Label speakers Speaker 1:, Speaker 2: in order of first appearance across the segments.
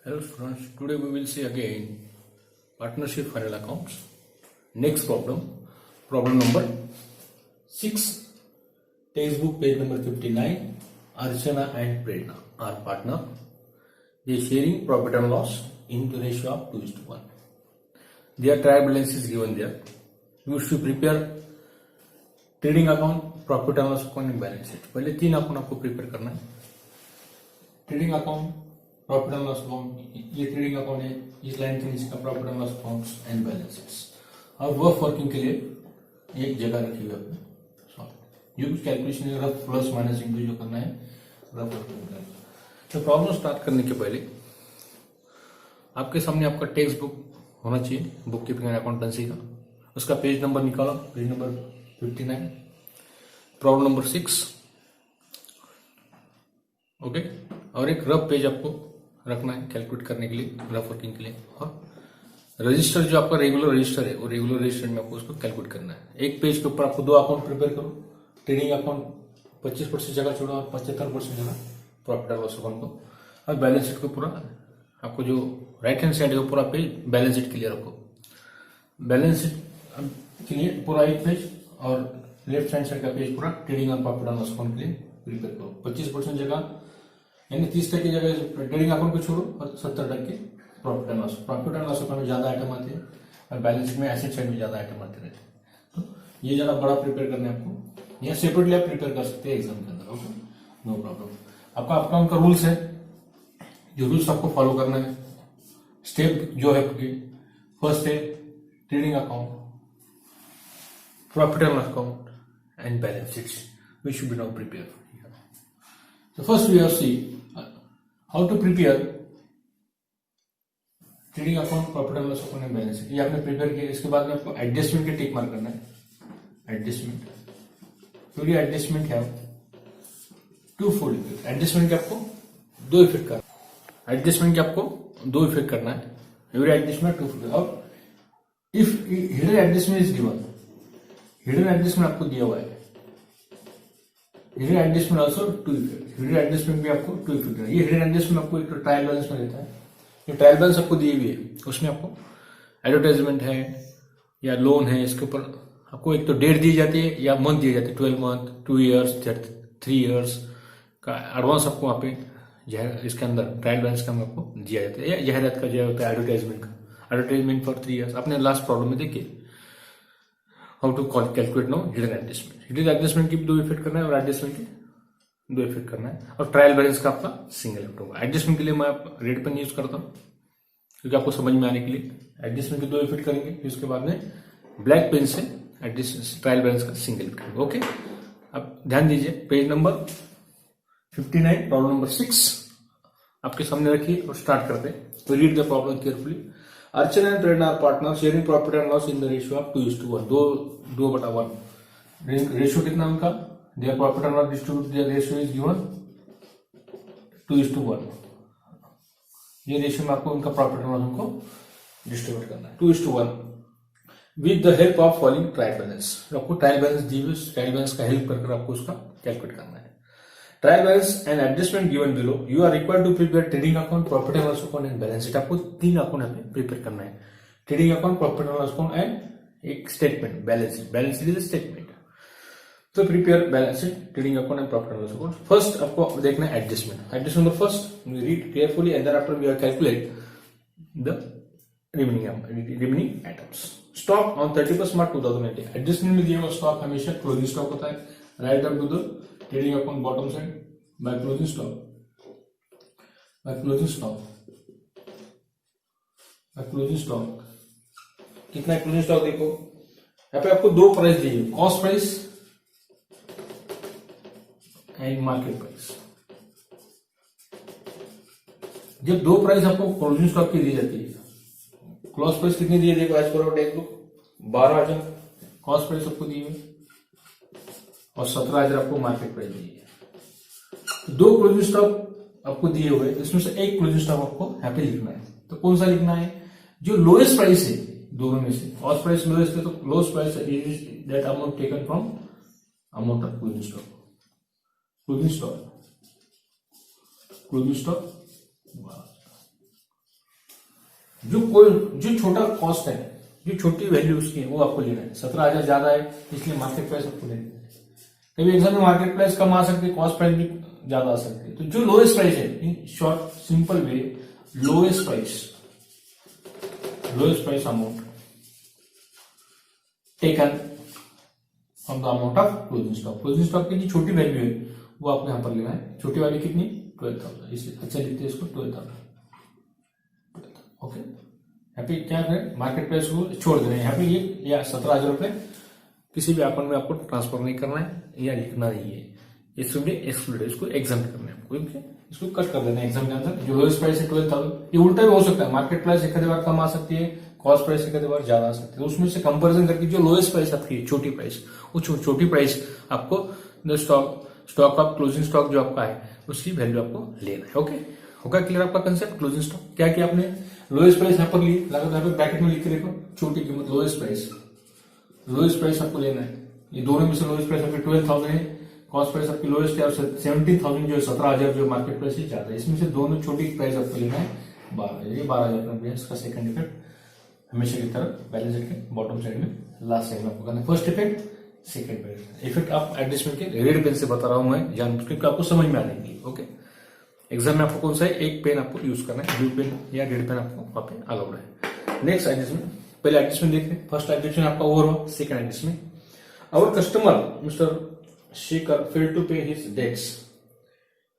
Speaker 1: Hello students, today we will see again partnership final accounts. Next problem number 6. Textbook page number 59. Archana and Prerna are partner. They are sharing profit and loss in the ratio of 2:1. Their trial balance is given there. You should prepare trading account, profit and loss account and balance sheet. पहले 3 account आपको prepare करना है. Trading account, profit and loss account, ये trading account है, इस line के नीचे का profit and loss accounts and balance sheets. और रफ वर्किंग के लिए एक जगह रखी हुई आपने. जो कुछ कैलकुलेशन है रफ प्लस माइनस इंटू जो करना है रफ वर्किंग करना. तो प्रॉब्लम स्टार्ट करने के पहले आपके सामने आपका टेक्स्ट बुक होना चाहिए, बुक कीपिंग एंड अकाउंटेंसी का. उसका पेज नंबर निकालो, page number 59. Problem number 6. Okay. और एक रफ पेज आपको रखना है कैलकुलेट करने के लिए, रफ वर्किंग के लिए. और रजिस्टर जो आपका रेगुलर रजिस्टर है वो रेगुलर रजिस्टर में आपको उसको कैलकुलेट करना है. एक पेज के ऊपर आपको 2 अकाउंट प्रिपेयर करो. ट्रेडिंग अकाउंट 25% जगह छोड़ो और 75% जगह प्रॉफिट एंड लॉस अकाउंट को. और बैलेंस शीट को पूरा आपको जो राइट हैंड साइड है वो पूरा पेज बैलेंस शीट के लिए रखो. बैलेंस शीट के लिए पूरा एक पेज और लेफ्ट हैंड साइड का पेज पूरा ट्रेडिंग और प्रॉफिट एंड लॉस अकाउंट के लिए प्रिपेयर करो. 25% जगह यानी 30% की जगह ट्रेडिंग अकाउंट को छोड़ो और 70% profit and loss. Profit and loss account में ज्यादा आइटम आते हैं और बैलेंस शीट में एसेट साइड में ज्यादा आइटम आते रहते हैं. तो ये ज्यादा बड़ा प्रिपेयर करना है आपको, या सेपरेटली आप प्रिपेयर कर सकते हैं एग्जाम के अंदर. Okay, no problem. आपका अकाउंट का रूल्स है, जो रूल्स आपको फॉलो करना है. स्टेप जो है फर्स्ट है trading account, profit and loss account and balance sheets. We should be now prepare. So first we have see how to prepare trading account, profit and loss account and balance sheet. ये आपने prepare किया. इसके बाद में आपको adjustment के tick mark करना है. एडजस्टमेंट, फिर एडजस्टमेंट है टू फोल्ड इफेक्ट. एडजस्टमेंट के आपको 2 इफेक्ट करना है. एडजस्टमेंट के आपको 2 इफेक्ट करना है. Every adjustment two fold. और if hidden adjustment is given, hidden adjustment आपको दिया हुआ है. Hidden adjustment also 2 effect. Hidden adjustment भी आपको 2 इफेक्ट है. ये हिडन एडजस्टमेंट आपको एक तो ट्रायल बैलेंस में देता है. ये ट्रायल बैलेंस आपको दिए हुए है, उसमें आपको एडवर्टाइजमेंट है या लोन है, इसके ऊपर आपको एक तो डेट दी जाती है या मंथ दिए जाते हैं. 12 मंथ, 2 ईयर्स, 3 ईयर्स का एडवांस आपको वहां पे इसके अंदर ट्रायल बैलेंस का आपको दिया जाता है. या जाहिरात का जो होता है एडवर्टाइजमेंट का, एडवर्टाइजमेंट फॉर 3 ईयर्स. आपने लास्ट प्रॉब्लम में देखिए how to calculate no hidden adjustment. Hidden adjustment की 2 इफेक्ट करना है और एडजस्टमेंट की 2 इफेक्ट करना है. और ट्रायल बैलेंस का आपका सिंगल इफेक्ट होगा. एडजस्टमेंट के लिए मैं रेड पेन यूज करता हूँ क्योंकि आपको समझ में आने के लिए. एडजस्टमेंट के 2 इफेक्ट करेंगे, फिर उसके बाद में ब्लैक पेन से ट्रायल बैलेंस का सिंगल इफेक्ट करेंगे. ओके, अब ध्यान दीजिए. पेज नंबर 59, प्रॉब्लम नंबर 6 आपके सामने रखिए और स्टार्ट करते हैं. तो read the problem carefully. Archana and Prerna are partners sharing profit and loss in the ratio of 2:1. 2/1. Ratio कितना उनका? Their profit and loss distribute, their ratio is given 2:1. ये रेशियो में आपको उनका प्रॉफिट एंड लॉस उनको distribute करना है 2:1 with the help of following trial balance. आपको ट्रायल बैलेंस दी हुई, ट्रायल बैलेंस का हेल्प करके आपको उसका कैलकुलेट करना है. Trial balance and adjustment given below. You are required to prepare trading account, profit and loss account and balance sheet. आपको 3 account यहाँ पे प्रिपेयर करना है. Trading account, profit and loss account and एक statement balance sheet. Balance sheet is statement. तो prepare balance sheet, trading account and profit and loss account. First आपको देखना है adjustment. Adjustment first read carefully and then after we are calculate the remaining items. Stock on 31 March 2019. Adjustment में दिया हुआ stock हमेशा closing stock होता है. Right up to the trading account bottom side by closing stock. By closing stock कितना है closing stock? देखो यहाँ पे आपको 2 प्राइस दिए, cost price and market price. जब 2 प्राइस आपको क्लोजिंग स्टॉक की दी जाती है, कॉस्ट प्राइस कितनी दी है? देखो as per text book 12,000 cost price आपको दी है और 17,000 आपको मार्केट प्राइस दी है. 2 क्लोजिंग स्टॉक आपको दिए हुए, इसमें से एक क्लोजिंग स्टॉक आपको यहाँ पे लिखना है. तो कौन सा लिखना है? जो लोएस्ट प्राइस है दोनों में से. कॉस्ट प्राइस लोएस्ट है तो lowest price is that amount taken from amount of closing stock. Closing stock जो छोटा कॉस्ट है, जो छोटी वैल्यू उसकी है वो आपको लेना है। 17,000 ज्यादा है इसलिए मार्केट प्राइस आपको लेना है। कभी एग्जाम में मार्केट प्राइस कम आ सकती है, कॉस्ट प्राइस भी ज्यादा आ सकती है। तो जो लोएस्ट प्राइस है, in short simple way, lowest price amount taken from the amount of closing stock. Closing stock की जो छोटी वैल्यू है वो आपको यहां पर लेना है। छोटी वाली कितनी? 12,000। इसलिए अच्छा लिखते हैं इसको 12,000। ओके, यहाँ पे क्या करें, मार्केट प्राइस को छोड़ देना है। यहाँ पे ये या 17,000 रुपए किसी भी अकाउंट में आपको ट्रांसफर नहीं करना है या लिखना नहीं है। इसको भी एक्सक्लूड, इसको एग्जाम करना है आपको, इसको कट कर देना है एग्जाम के अंदर। जो लोएस्ट प्राइस है 12,000, ये उल्टा भी हो सकता है। मार्केट प्राइस एक आधी बार कम आ सकती है, कॉस्ट प्राइस एक आधी बार ज्यादा आ सकती है। उसमें से कंपेरिजन करके जो लोएस्ट प्राइस आपकी छोटी प्राइस, वो छोटी प्राइस आपको स्टॉक ऑफ क्लोजिंग स्टॉक जो आपका है उसकी वैल्यू आपको लेना है। ओके, होगा क्लियर आपका कंसेप्ट? क्लोजिंग स्टॉक क्या किया आपने, लोएस्ट प्राइस यहाँ पर ली, लगातार यहाँ पे ब्रैकेट में लिख के देखो, छोटी कीमत लोएस्ट प्राइस आपको लेना है। ये दोनों में से लोएस्ट प्राइस आपकी 12,000 है, कॉस्ट प्राइस आपकी लोएस्ट है, और 17,000 जो 17,000 जो मार्केट प्राइस है ज्यादा है। इसमें से दोनों छोटी प्राइस आपको लेना है 12,000। ये 12,000 का इसका सेकंड इफेक्ट हमेशा की तरह बैलेंस शीट के बॉटम साइड में, लास्ट साइड में आपको करना है। फर्स्ट इफेक्ट, सेकंड इफेक्ट आप एडजस्टमेंट के रेड पेन से बता रहा हूं मैं, जान क्योंकि आपको समझ में आ जाएगी। ओके, एग्जाम में आपको कौन सा है, एक पेन आपको यूज करना है, ब्लू पेन या रेड पेन आपको वहां पे अलाउड है। नेक्स्ट एडजस्टमेंट, पहले एडजस्टमेंट देखते हैं। फर्स्ट एडजस्टमेंट आपका ओवर हुआ। Second adjustment, our customer mister Shekhar failed to pay his debts,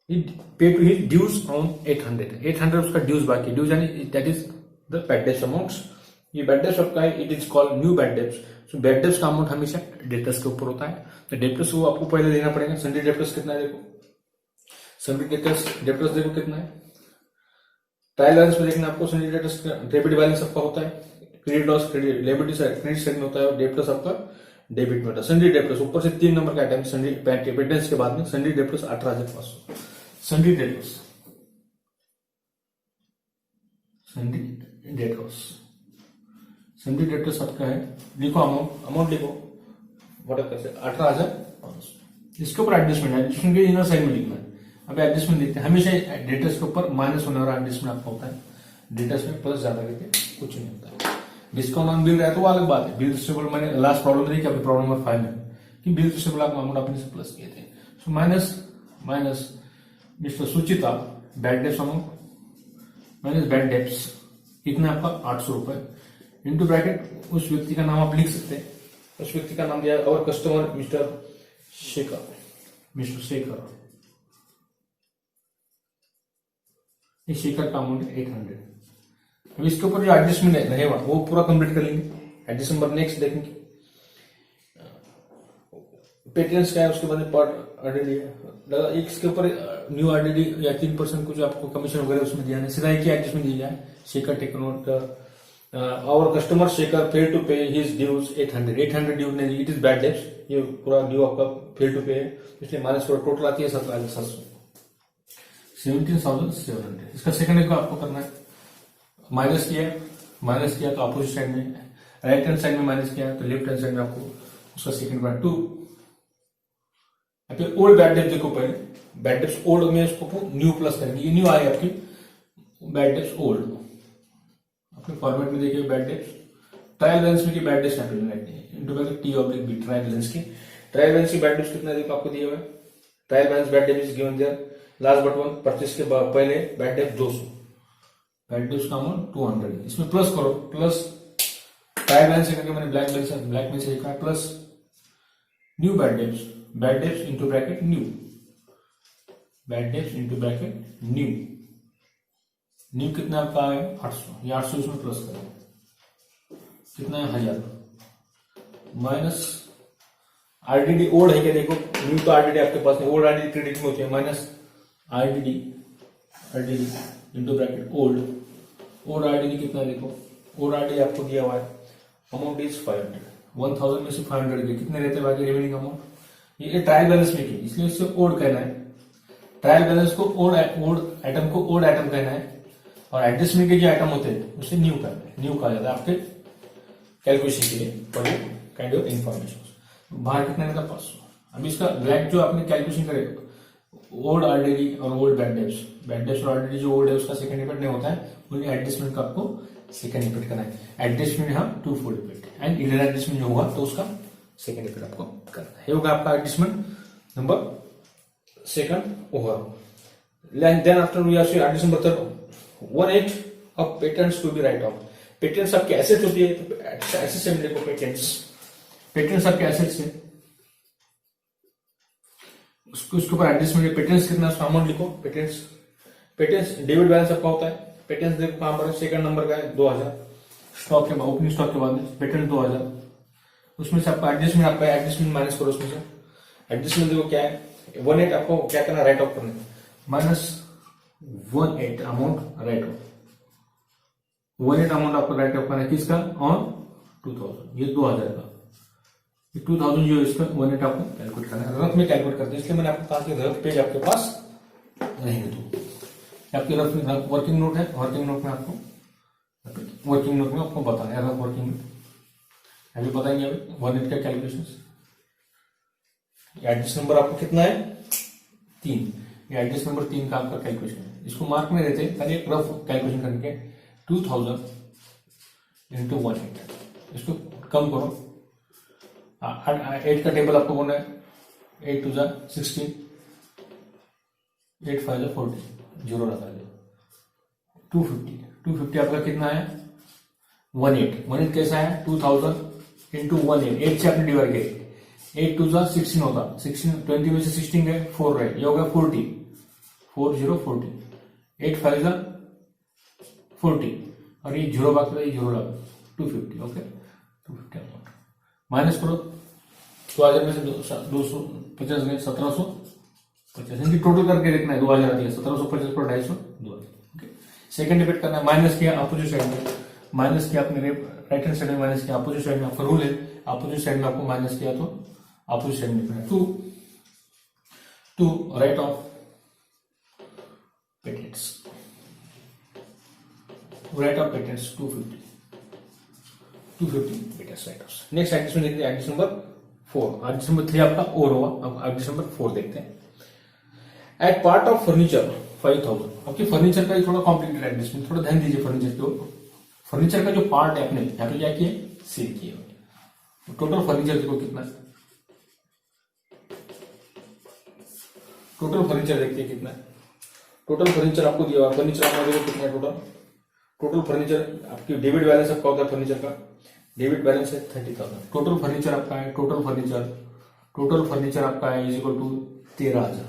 Speaker 1: pay to his dues on 800 उसका ड्यूज बाकी, ड्यूज यानी that is the bad debts amounts. ये बैड डेट्स आपका है, it is called new bad debts. So bad debts का amount हमेशा debtors के ऊपर होता है, तो डेटर्स को आपको पहले देना पड़ेगा। सन्डे डेटर्स कितना है देखो, सन्डे डेटर्स देखो कितना है, ट्रायल बैलेंस में देखना आपको। सन्डे डेटर्स डेबिट बैलेंस आपका होता है, credit loss credit debit side में होता है, और डेटर्स आपका डेबिट में होता है। सन्डे डेटर्स ऊपर से 3 नंबर का आइटम, सन्डे पेटेंस के बाद में सन्डे डेटर्स 18,500। सन्डे डेटर्स आपका है, लिखो अमाउंट लिखो, वोट कैसे 18,500। इसके ऊपर एडजस्टमेंट है, एडजस्टमेंट के इनर साइड में लिखना है। अब एडजस्टमेंट देखते हैं, हमेशा डेटर्स के ऊपर माइनस होने वाला एडजस्टमेंट आपका होता है, डेटर्स में प्लस ज्यादा करके कुछ नहीं होता है। डिस्काउंट ऑन बिल रहा है तो वो अलग बात है। बिल रिसीवेबल मैंने लास्ट प्रॉब्लम देखी, आपकी प्रॉब्लम नंबर 5 में कि बिल रिसीवेबल आप अमाउंट अपने से प्लस किए थे। So minus mister Suchita bad debts amount minus bad debts कितना आपका 800 रुपए, इंटू ब्रैकेट उस व्यक्ति का नाम आप लिख सकते हैं। उस व्यक्ति का नाम दिया और कस्टमर मिस्टर शेखर, शेखर का अमाउंट 800। अब इसके ऊपर जो एडजस्टमेंट रहेगा वो पूरा कंप्लीट कर लेंगे। एडजस्टमेंट नंबर नेक्स्ट देखेंगे, पेटेंट्स क्या है, उसके बाद पार्ट आरडीडी है, इसके ऊपर न्यू आरडीडी या 3% कुछ आपको कमीशन वगैरह उसमें दिया है, सीधा एक ही एडजस्टमेंट दिया है। Shekhar taken out our customer Shekhar fail to pay his dues 800 due नहीं, इट इज बैड डेट्स, ये पूरा ड्यू आपका फेल टू पे है, इसलिए माइनस टोटल आती है 17,700, 17,700। इसका सेकंड का आपको करना है, माइनस किया तो अपोजिट साइड में, राइट हैंड साइड में माइनस किया तो लेफ्ट हैंड साइड में आपको उसका second part 2। Old bad debt देखो, पहले बैड डेट्स ओल्ड में इसको न्यू प्लस करेंगे, ये न्यू आई आपकी बैड डेट्स ओल्ड, अपने फॉर्मेट में देखिए बैड डेट्स, ट्रायल बैलेंस में की बैड डेट्स यहाँ पे into balance T oblique B, trial balance की बैड डेट्स कितना देखो आपको दिया हुआ है। Trial balance bad debt is given there, last but one purchase के पहले बैड डेट 200, बैड डेट्स का अमाउंट 200, इसमें प्लस करो, प्लस ट्रायल बैलेंस करके मैंने ब्लैक में से लिखा है, plus new bad dates into bracket new, bad dates into bracket new कितना आपका है 800, ये 800 इसमें प्लस करो, कितना है 1000, माइनस आरडीडी ओल्ड है क्या देखो, न्यू तो आरडीडी आपके पास नहीं, ओल्ड आरडीडी क्रेडिट में होती है, minus RDD into bracket old RDD कितना देखो, ओल्ड आरडीडी आपको दिया हुआ है, अमाउंट इज 500, 1000 में से 500 के कितने रहते हैं बाकी रिमेनिंग अमाउंट, ये ट्रायल बैलेंस में की, इसलिए इससे ओल्ड कहना है, ट्रायल बैलेंस को ओल्ड आइटम को ओल्ड आइटम कहना है, और एडजस्टमेंट के जो आइटम होते हैं उसे न्यू कहना है, न्यू कहा जाता है आपके कैलकुलेशन के लिए, for you kind of information. बाहर कितना रहता 500। अब इसका ब्लैक जो आपने कैलकुलेशन करेगा ओल्ड आरडीडी और old bad debts, bad debts और आरडीडी जो ओल्ड है उसका सेकंड इफेक्ट नहीं होता है, ओनली एडजस्टमेंट का आपको सेकंड इफेक्ट करना है। एडजस्टमेंट यहाँ twofold effect and inner adjustment जो होगा तो उसका सेकंड इफेक्ट आपको करना है। ये होगा आपका एडजस्टमेंट नंबर सेकंड होगा। Then after we are see adjustment number third 1/8 of patents to be write off. Patents आपके एसेट होती है तो एसेट से देखो पेटेंट्स, पेटेंट्स आपके एसेट्स है, उसके ऊपर एडजस्टमेंट पेटेंट्स कितना उसका अमाउंट लिखो। पेटेंट्स पेटेंट्स डेबिट बैलेंस आपका होता है। पेटेंट्स देखो कहां पर है, सेकंड नंबर का है 2000, स्टॉक के ओपनिंग स्टॉक के बाद पेटेंट 2000, उसमें से आपका एडजस्टमेंट माइनस करो। उसमें से एडजस्टमेंट देखो क्या है 1/8 आपको क्या करना राइट ऑफ करना है, minus 1/8 amount right of, 1/8 amount आपको राइट ऑफ करना है किसका, ऑन 2000, ये 2000 का, 2000 जो इसका 1/8 आपको कैलकुलेट करना है। रफ में कैलकुलेट करते हैं, इसलिए मैंने आपको कहा कि रफ पेज आपके पास रहेंगे। तो आपके रफ में वर्किंग नोट है, वर्किंग नोट में आपको बताना है, रफ वर्किंग में अभी बताएंगे अभी 1/8 का कैलकुलेशन। एडजस्ट नंबर आपको कितना है 3, ये एडजस्ट नंबर 3 का आपका कैलकुलेशन है। इसको मार्क में देते हैं, एक रफ कैलकुलेशन करके 2000 इंटू 1/8, इसको कम करो। 8 का टेबल आपको बोलना है, 8 2 16, 8 5 40, जीरो लगा दो, 250 आपका कितना है 1/8 कैसा है 2000 इंटू 1/8, 8 से आपने डिवाइड किया, 8 2 16 होगा, 16 20 में से 16 गए 4 रहे, ये होगा 40, 40 8 5 40 और ये जीरो बाकी रहा, ये जीरो लगा 250, ओके 250 अमाउंट माइनस करो। 2000 में से 250 गए 1750, इनकी टोटल करके देखना है 2000 आती है, 1750 पर 250 2000, ओके। सेकंड डिबेट करना है, माइनस किया अपोजिट साइड में, माइनस किया अपने राइट हैंड साइड में, माइनस किया अपोजिट साइड में, आपका रूल है अपोजिट साइड में आपको माइनस किया तो अपोजिट साइड में लिखना है। To write off patents, write off patents 250 patents write off. Next adjustment देखते हैं, एडजस्ट नंबर 4, एडजस्ट नंबर 3 आपका और होगा। अब एडजस्ट नंबर 4 देखते हैं। एट पार्ट ऑफ फर्नीचर 5000, आपकी फर्नीचर का थोड़ा कॉम्प्लिकेटेड एडजस्टमेंट, थोड़ा ध्यान दीजिए फर्नीचर के ऊपर। फर्नीचर का जो पार्ट है आपने यहाँ पे क्या किया सेल किया, टोटल फर्नीचर देखो कितना है, टोटल फर्नीचर देखते हैं कितना है। टोटल फर्नीचर आपको दिया हुआ, फर्नीचर आपका देखो कितना है टोटल फर्नीचर आपकी डेबिट बैलेंस आपका होता है फर्नीचर का, डेबिट बैलेंस है 30,000, टोटल फर्नीचर आपका है, टोटल फर्नीचर आपका है इज इक्वल टू 13,000।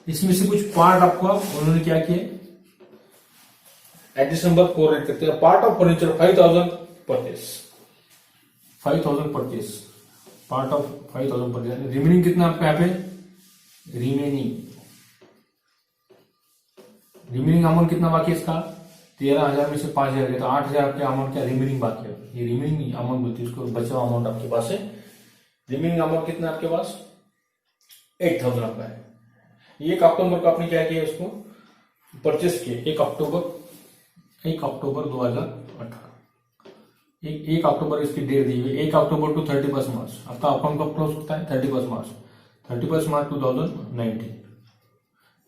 Speaker 1: इसमें से कुछ पार्ट आपको उन्होंने क्या किया, एडजस्ट नंबर 4 रेट करते हैं। Part of furniture 5,000 purchase, 5,000 purchase, part of 5,000 purchase, remaining कितना आपका यहाँ पे, रिमेनिंग अमाउंट कितना बाकी है इसका 13,000 में से 5,000 गया तो 8,000 आपके अमाउंट क्या रिमेनिंग बाकी है, ये रिमेनिंग अमाउंट बोलती है उसको, बचा अमाउंट आपके पास है। रिमेनिंग अमाउंट कितना आपके पास 8,000 आपका है। 1 अक्टूबर को आपने क्या किया, इसको परचेस किया 1 अक्टूबर 2018, 1 अक्टूबर इसकी डेट दी हुई, 1 अक्टूबर टू 31 मार्च, आपका अकाउंट कब क्लोज होता है 31 मार्च 2019।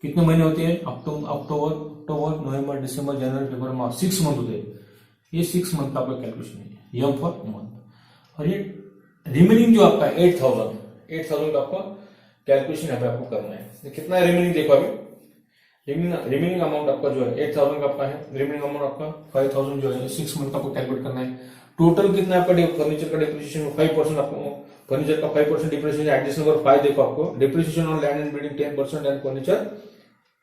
Speaker 1: कितने महीने होते हैं अक्टूबर नवंबर दिसंबर जनवरी फरवरी मार्च, 6 मंथ होते हैं। ये 6 मंथ का आपका कैलकुलेशन है, यम फॉर मंथ। और ये रिमेनिंग जो आपका 8,000 का आपका कैलकुलेशन यहाँ पे आपको करना है। कितना है रिमेनिंग देखो अभी, रिमेनिंग अमाउंट आपका जो है 8,000 का आपका है, रिमेनिंग अमाउंट आपका 5,000 जो है 6 मंथ का आपको कैलकुलेट करना है। टोटल कितना आपका फर्नीचर का डिप्रिसिएशन 5% आपको, फर्नीचर का 5% डिप्रिसिएशन, एडजस्ट नंबर 5 देखो आपको, depreciation on land and building 10% and furniture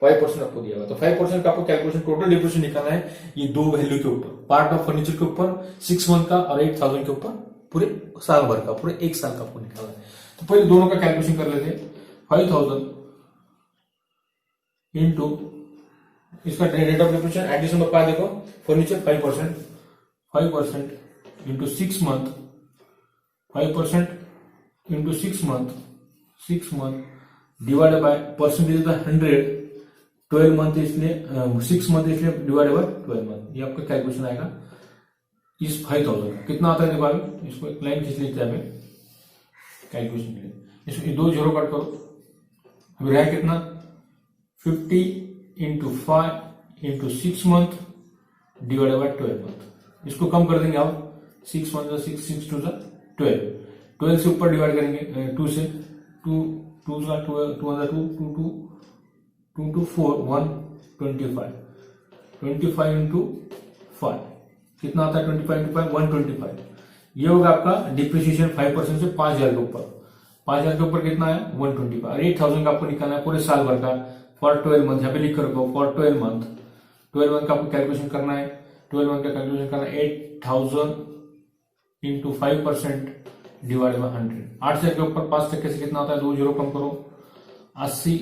Speaker 1: 5% आपको दिया हुआ, तो 5% का आपको कैलकुलेशन टोटल डिप्रिसिएशन निकालना है ये दो वैल्यू के ऊपर, पार्ट ऑफ फर्नीचर के ऊपर 6 मंथ का और 8,000 के ऊपर पूरे साल भर का, पूरे 1 साल का आपको निकालना है। तो पहले दोनों का कैलकुलेशन कर लेते हैं। 5,000 इंटू इसका rate of depreciation, adjust number 5 देखो, furniture 5% into 6 month, 5% into 6 month divided by percentage 100, 12 month इसलिए 6 मंथ इसलिए डिवाइडेड बाय 12 मंथ, ये आपका कैलकुलेशन आएगा इस 5,000 का। कितना आता है देखो अभी, इसको एक लाइन खींच लेते हैं अभी कैलकुलेशन के लिए, इसमें 2 जीरो कट करो, अभी रहा कितना 50 into 5 into 6 month divided by 12 month. इसको कम कर देंगे आप, 6 1 जा 6, 6 2 जा 12, 12 से ऊपर डिवाइड करेंगे 2 से, 2 2 जा 2 2 जा 2 2 2 2 2 4 1 25, 25 इंटू 5 कितना आता है, 25 इंटू 5 125। ये होगा आपका डिप्रिसिएशन 5% से 5,000 के ऊपर, 5,000 के ऊपर कितना है 125। और 8,000 का आपको निकालना है पूरे साल भर का फॉर 12 मंथ, यहाँ पे लिख कर रखो फॉर 12 मंथ। 12 मंथ का आपको कैलकुलेशन करना है, 12 मंथ का कैलकुलेशन करना है 8,000 इंटू 5% डिवाइड बाय 100। 8,000 के ऊपर 5% से कितना होता है, 2 जीरो कम करो, 80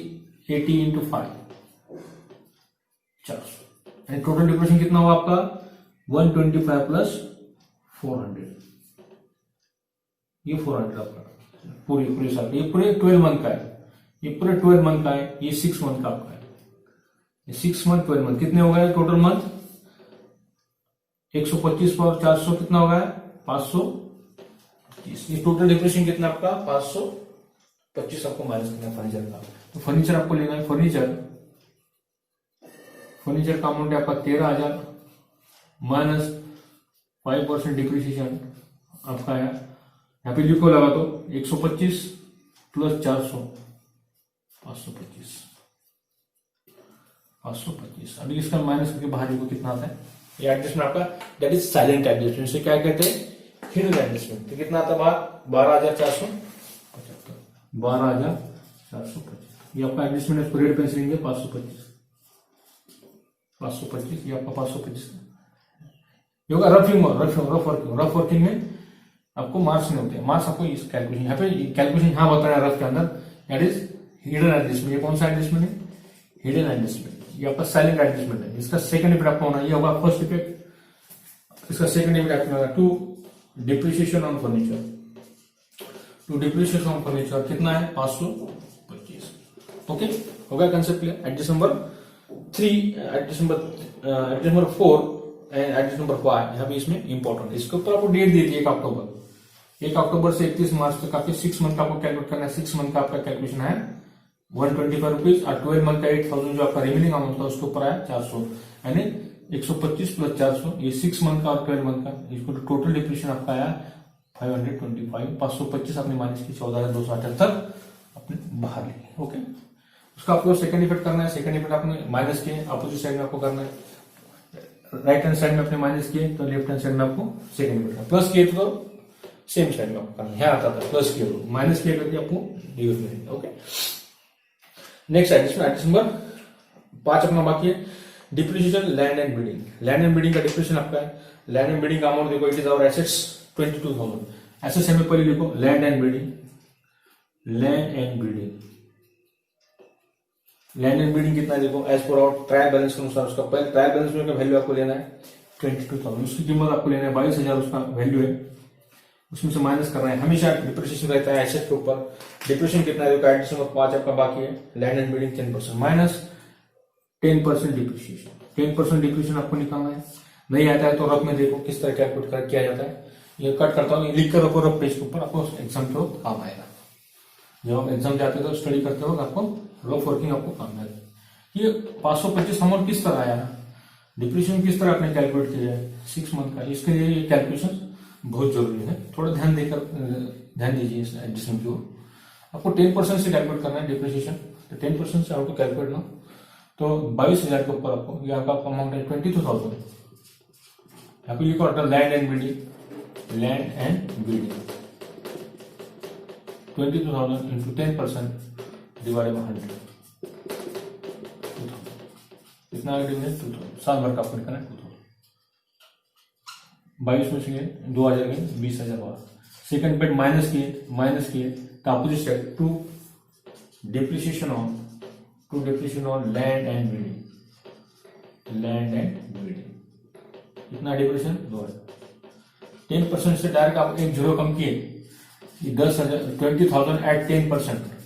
Speaker 1: 80 इंटू 5 400। एंड टोटल डिप्रेशन कितना हुआ आपका 125 प्लस 400, ये 400 आपका पूरे साल का, ये पूरे 12 मंथ का है, ये पूरे 12 मंथ का है, ये 6 मंथ का आपका है, ये 6 मंथ 12 मंथ कितने हो गए टोटल मंथ, 125 पर 400 कितना हो गया 525। ये टोटल डिप्रेशन कितना आपका 525 आपको माइनस करना है फर्नीचर का। तो फर्नीचर आपको लेना है, फर्नीचर का अमाउंट है आपका 13,000 माइनस 5% डिप्रिसिएशन आपका है, यहाँ पे लिखो लगा तो 125 प्लस 400 525। अभी इसका माइनस करके बाहर देखो कितना आता है, ये एडजस्टमेंट आपका दैट इज साइलेंट एडजस्टमेंट, इसे क्या कहते हैं हिडन एडजस्टमेंट। तो कितना आता है बाहर 12,475, 12,425। ये आपका एडजस्टमेंट है, रेड पेंसिल लेंगे 525, ये आपका 525 ये होगा। रफ वर्किंग में आपको मार्क्स नहीं होते, मार्क्स आपको इस कैलकुलेशन यहाँ पे कैलकुलेशन यहाँ बताया रफ के अंदर, दैट इज हिडन एडजस्टमेंट। ये कौन सा एडजस्टमेंट है, हिडन एडजस्टमेंट। ये आपका साइलेंट एडजस्टमेंट है, इसका सेकंड इफेक्ट आपको होना, ये होगा फर्स्ट इफेक्ट, इसका सेकंड इफेक्ट होगा to depreciation on furniture. To depreciation on furniture कितना है 525। ओके, हो गया concept clear. Adjust number 3, adjust number 4 and adjust number 5 यहाँ पे इसमें इंपॉर्टेंट है। इसके ऊपर आपको डेट दी थी 1 अक्टूबर से 31 मार्च तक आपके 6 मंथ का आपको कैलकुलेट करना है। 6 मंथ का आपका कैलकुलेशन है 125 रुपीज, और 12 मंथ का 8,000 जो आपका रिमेनिंग अमाउंट था उसके ऊपर आया 400, यानी 125 प्लस 400, ये 6 मंथ का और 12 मंथ का, इसको टोटल डिप्रेशन आपका आया 525। 525 आपने माइनस की 14,278 आपने बाहर ली। ओके, उसका आपको सेकंड इफेक्ट करना है, सेकंड इफेक्ट आपने माइनस किए, अपोजिट साइड में आपको करना है, राइट हैंड साइड में आपने माइनस किए तो लेफ्ट हैंड साइड में आपको सेकंड इफेक्ट, प्लस किए तो सेम साइड में आपको करना है, आता था प्लस किए तो माइनस किए करके आपको यूज में। ओके, नेक्स्ट एडजस्टमेंट नंबर 5 अपना बाकी है, depreciation land and building. Land and building का डिप्रिसिएशन आपका है, लैंड एंड बिल्डिंग का अमाउंट देखो, it is our assets 22,000। Assets में पहले लिखो land and building, land and building, land and building कितना देखो as per hour trial balance के अनुसार, उसका पहले ट्रायल बैलेंस में का वैल्यू आपको लेना है 22,000, उसकी कीमत आपको लेना है 22,000, उसका वैल्यू है, उसमें से माइनस करना है। हमेशा डिप्रिसिएशन रहता है एसेट के ऊपर, डिप्रिसिएशन कितना है देखो एडिशन ऑफ 5 आपका बाकी है, land and building 10% minus 10% depreciation, 10% depreciation आपको निकालना है। नहीं आता है तो रफ में देखो किस तरह कैलकुलेट किया जाता है, ये कट करता हूँ, लिख कर रखो रफ पेज के ऊपर, आपको एग्जाम के वक्त काम आएगा। जब आप एग्जाम जाते हो तो स्टडी करते वक्त आपको रफ वर्किंग आपको काम आएगा। ये 525 अमाउंट किस तरह आया, डिप्रिसिएशन किस तरह आपने कैलकुलेट किया है 6 मंथ का, इसके लिए ये कैलकुलेशन बहुत जरूरी है, थोड़ा ध्यान दीजिए इस एडजस्टमेंट की ओर। आपको 10% से कैलकुलेट करना है डिप्रिसिएशन, तो 10% से आपको कैलकुलेट ना, तो 22,000 के ऊपर आपको ये आपका अमाउंट है 22,000। यहाँ पे लिखो land and building, land and building 22,000 into 10% divided by 100, कितना डिविजन 2,000, साल भर का आपको निकालना है 2,000। 22 में से 2,000 गए 20,000 बाहर, सेकंड पेड माइनस किए तो opposite side to depreciation on land and building, कितना डिप्रिसिएशन 2,000। 10% से डायरेक्ट आप एक जीरो कम किए, 20,000 एट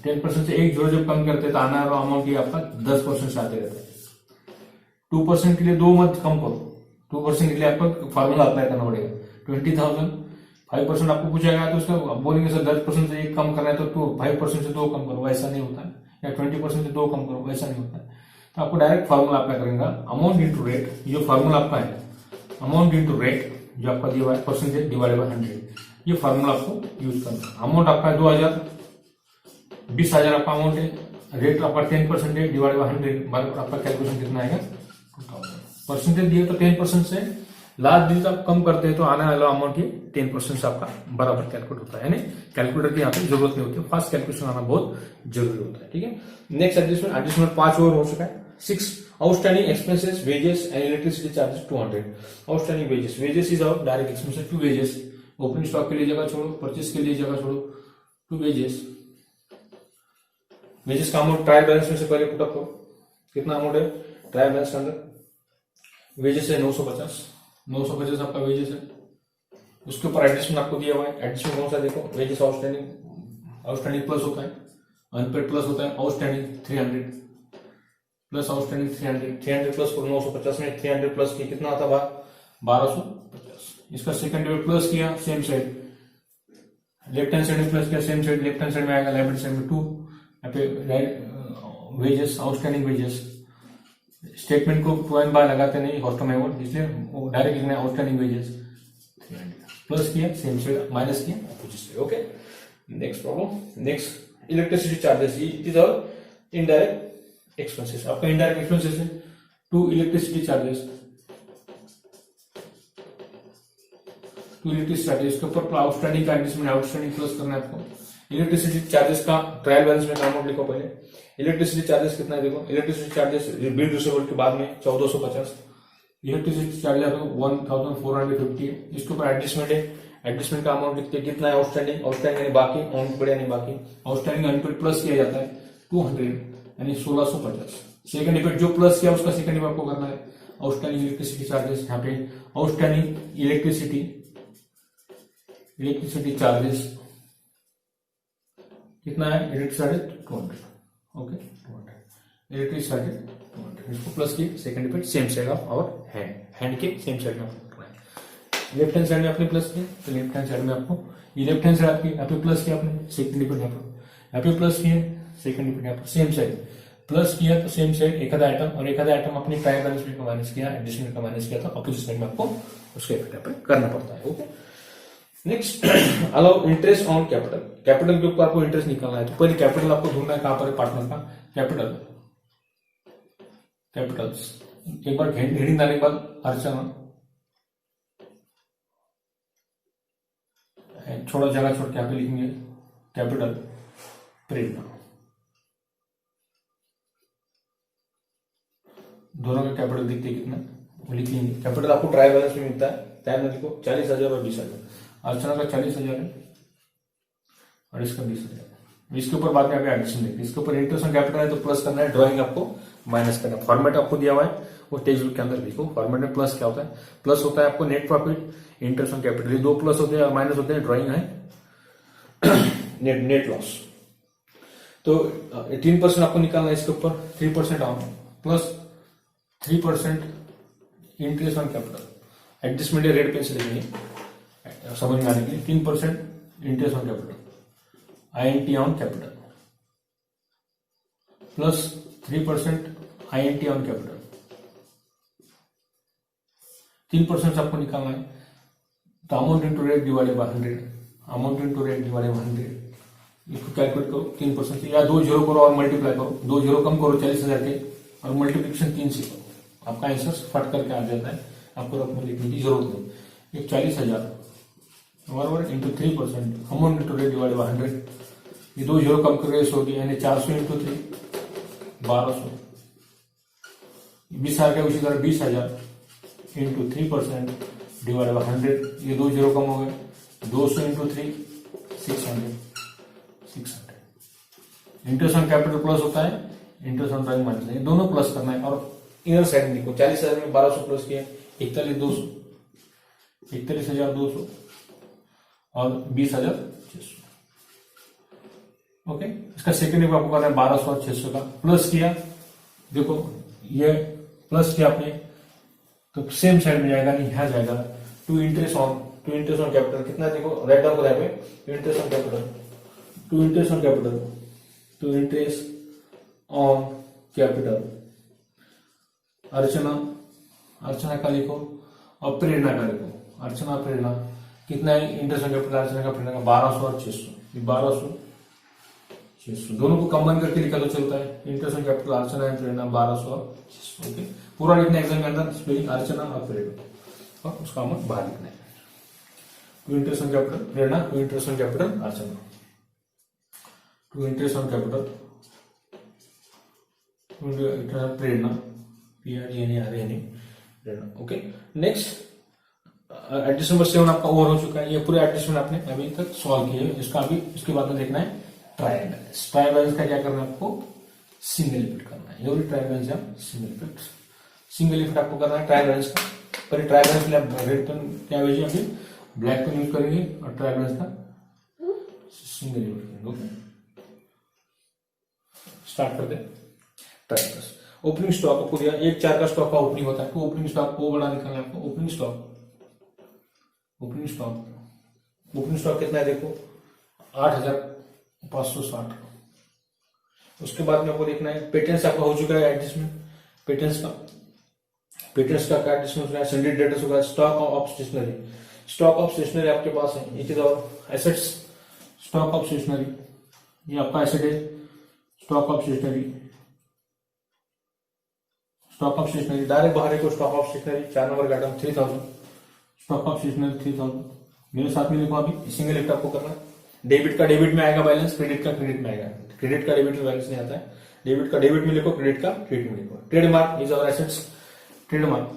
Speaker 1: 10% से एक जीरो जब कम करते तो आना वाला अमाउंट ये आपका 10% से आते रहता है। 2% के लिए 2 मंथ कम करो, 2% के लिए आपको फार्मूला अप्लाई करना पड़ेगा 20,000, 5% आपको पूछेगा तो उसका बोलेंगे सर 10% से एक कम करना है तो 5% से 2 कम करो, वैसा नहीं होता है, या 20% से 2 कम करो, वैसा नहीं होता है। तो आपको डायरेक्ट फॉर्मूला अप्लाई करेंगे, अमाउंट इंटू रेट, जो फॉर्मूला आपका है अमाउंट इंटू रेट जो आपका दिया हुआ है परसेंटेज डिवाइडेड बाय 100, ये फॉर्मूला आपको यूज करना है। अमाउंट आपका 2000, 20,000 आपका अमाउंट है, रेट आपका 10% है, डिवाइडेड बाय 100 बराबर आपका कैलकुलेशन कितना आएगा 2000। परसेंटेज दिए तो 10% से लास्ट दिन आप कम करते हैं तो आने वाला अमाउंट ये 10% से आपका बराबर कैलकुलेट होता है, यानी कैलकुलेटर की यहाँ पे जरूरत नहीं होती, फास्ट कैलकुलेशन आना बहुत जरूरी होता है। ठीक है, नेक्स्ट एडजस्टमेंट 5 और हो चुका है। 6 outstanding expenses wages and electricity charges 200। Outstanding wages is our direct expenses to wages, opening stock के लिए जगह छोड़ो, परचेस के लिए जगह छोड़ो, टू वेजेस का अमाउंट ट्रायल बैलेंस में से पहले पुटअप करो, कितना अमाउंट है ट्रायल बैलेंस के अंदर, वेजेस है 950 आपका वेजेस है, उसके ऊपर एडजस्टमेंट आपको दिया हुआ है। एडजस्टमेंट कौन सा देखो, वेजेस आउटस्टैंडिंग प्लस होता है, अनपेड प्लस होता है, आउटस्टैंडिंग 300 प्लस आउटस्टैंडिंग 300 प्लस 950 में 300 प्लस किया कितना आता है 1250। इसका सेकंड डेबिट प्लस किया same side, left hand side में प्लस किया same side, left hand side में आएगा लायबिलिटी साइड में 2, यहाँ पे वेजेस आउटस्टैंडिंग वेजेस, स्टेटमेंट को पॉइंट बाय लगाते नहीं हॉस्टल में वो, इसलिए वो डायरेक्ट लिखना है आउटस्टैंडिंग वेजेस 300 प्लस किया सेम साइड माइनस किया opposite side. Okay, next problem, next electricity charges, it is our indirect expenses, आपका इनडायरेक्ट एक्सपेंसेस है टू इलेक्ट्रिसिटी चार्जेस, इसके ऊपर आउटस्टैंडिंग का एडजस्टमेंट आउटस्टैंडिंग प्लस करना है आपको। इलेक्ट्रिसिटी चार्जेस का ट्रायल बैलेंस में अमाउंट लिखो पहले, इलेक्ट्रिसिटी चार्जेस कितना है देखो, इलेक्ट्रिसिटी चार्जेस बिल रिसीवेबल के बाद में 1450, इलेक्ट्रिसिटी चार्जेस आपको 1450 है, इसके ऊपर एडजस्टमेंट है, एडजस्टमेंट का अमाउंट लिखते कितना है आउटस्टैंडिंग यानी बाकी, अनपेड यानी बाकी, आउटस्टैंडिंग अनपेड प्लस किया जाता है 200 यानी 1650। सेकंड इफेक्ट जो प्लस किया उसका सेकंड इफेक्ट आपको करना है, आउटस्टैंडिंग इलेक्ट्रिसिटी चार्जेस, यहाँ पे आउटस्टैंडिंग इलेक्ट्रिसिटी चार्जेस कितना है, इलेक्ट्रिसिटी 200, ओके 200 इलेक्ट्रिसिटी 200, इसको प्लस किए second effect same side of और हैंड के सेम साइड में आपको करना है। लेफ्ट हैंड साइड में आपने प्लस किया तो लेफ्ट हैंड साइड में आपको, ये लेफ्ट हैंड साइड आपकी यहाँ पे प्लस किया आपने, सेकंड इफेक्ट यहाँ पे प्लस किया, सेकंड इफेक्ट यहाँ पर सेम साइड प्लस किया तो सेम साइड एक आधा आइटम, और एक आधा आइटम अपनी ट्रायल बैलेंस में माइनस किया, एडजस्टमेंट का माइनस किया, तो अपोजिट साइड में आपको उसका इफेक्ट यहाँ पे करना पड़ता है। Okay, next allow interest on capital, capital के ऊपर आपको इंटरेस्ट निकालना है, तो पहले कैपिटल आपको ढूंढना है कहां पर है पार्टनर का कैपिटल्स, एक बार हेडिंग डालने के बाद अर्चना छोड़ा जगह छोड़ के यहाँ पे लिखेंगे कैपिटल प्रेरणा, दोनों का कैपिटल दिखते कितना वो लिख लेंगे। कैपिटल आपको ट्रायल बैलेंस में मिलता है, टाइम नदी को 40,000 और 20,000, अर्चना का 40,000 है और इसका 20,000, इसके ऊपर बाद में आप एडिशन देखिए, इसके ऊपर इंटरेस्ट ऑन कैपिटल है तो प्लस करना है, ड्राइंग आपको माइनस करना है, फॉर्मेट आपको दिया हुआ है वो टेक्स्ट बुक के अंदर देखो, फॉर्मेट में प्लस क्या होता है, प्लस होता है आपको net profit, interest on capital, ये दो प्लस होते हैं और माइनस होते हैं, ड्राइंग है नेट लॉस। तो 3% आपको निकालना है, इसके ऊपर 3% on plus 3% interest on capital, adjustment rate pen से देखेंगे समझ में आने के लिए, 3% interest on capital INT on capital plus 3% INT on capital, 3% आपको निकालना है, तो amount into rate divided by 100, amount into rate divided by 100, इसको कैलकुलेट करो 3% से, या 2 जीरो करो और मल्टीप्लाई करो, 2 जीरो कम करो 40,000 के और मल्टीप्लिकेशन 3 से करो, आपका आंसर फट करके आ जाता है, आपको रकम लिखने की जरूरत नहीं। एक 40,000 बराबर into 3%, amount into rate divided by 100, ये 2 जीरो कम करके 100 की यानी 400 इंटू 3 1200, 20,000 का उसी तरह 20,000 इंटू 3% डिवाइडेड बाय 100, ये 2 जीरो कम हो गए, 200 into 3 600। Interest on capital plus होता है, इंटरेस्ट ऑन ड्राइंग माइनस, ये दोनों प्लस करना है, और इनर साइड देखो 40,000 में 1200 प्लस किया 41,200 और 20,600। ओके, इसका सेकंड में आपको करना है 1200 और 600 का प्लस किया, देखो ये प्लस किया आपने तो सेम साइड में जाएगा, नहीं यहां जाएगा, टू इंटरेस्ट ऑन कैपिटल कितना देखो राइट डाउन कराए हुए, interest on capital to interest on capital Archana, Archana का लिखो और प्रेरणा का लिखो। अर्चना प्रेरणा कितना है इंटरेस्ट ऑन कैपिटल अर्चना का प्रेरणा का 1200 और 600, 1200 600 दोनों को कंबाइन करके लिखा तो चलता है। Interest on capital Archana and Prerna 1200 और 600। ओके, पूरा लिखना एग्जाम के अंदर स्पेलिंग अर्चना और प्रेरणा और उसका अमाउंट बाहर लिखना है। To interest on capital Prerna, to interest on capital Archana, to interest on capital Prerna, Prerna. Okay, next adjust number 7 आपका ओवर हो चुका है। ये पूरे एडजस्टमेंट आपने अभी तक सॉल्व किए। इसका अभी इसके बाद में देखना है ट्रायल बैलेंस। ट्रायल बैलेंस का क्या करना है आपको? सिंगल इफेक्ट करना है। एवरी ट्रायल बैलेंस या सिंगल इफेक्ट, सिंगल इफेक्ट आपको करना है ट्रायल बैलेंस का। पर ट्रायल बैलेंस के लिए आप रेड पेन क्या भेजिए, अभी ब्लैक पेन यूज करेंगे और ट्रायल बैलेंस का सिंगल इफेक्ट करेंगे। ओके, स्टार्ट करते हैं ट्रायल बैलेंस। ओपनिंग स्टॉक आपको दिया 1/4 का स्टॉक का ओपनिंग होता है, तो ओपनिंग स्टॉक को बड़ा निकालना है आपको। Opening stock, opening stock, opening stock कितना है देखो 8560। उसके बाद में आपको देखना है पेटेंट्स आपका हो चुका है एडजस्टमेंट। पेटेंट्स का क्या एडजस्टमेंट है? सन्डे डेटर्स होगा। Stock of stationery, stock of stationery आपके पास है। It is our assets, stock of stationery ये आपका एसेट है। Stock of stationery, stock of stationery direct बाहर है को स्टॉक ऑफ स्टेशनरी 4 नंबर का आइटम 3000। स्टॉक ऑफ स्टेशनरी 3000 मेरे साथ में लिखो। अभी सिंगल लिफ्ट आपको करना है। डेबिट का डेबिट में आएगा बैलेंस, क्रेडिट का क्रेडिट में आएगा। क्रेडिट का डेबिट में बैलेंस नहीं आता है। डेबिट का डेबिट में लिखो, क्रेडिट का क्रेडिट में लिखो। Trademark is our assets, trademark,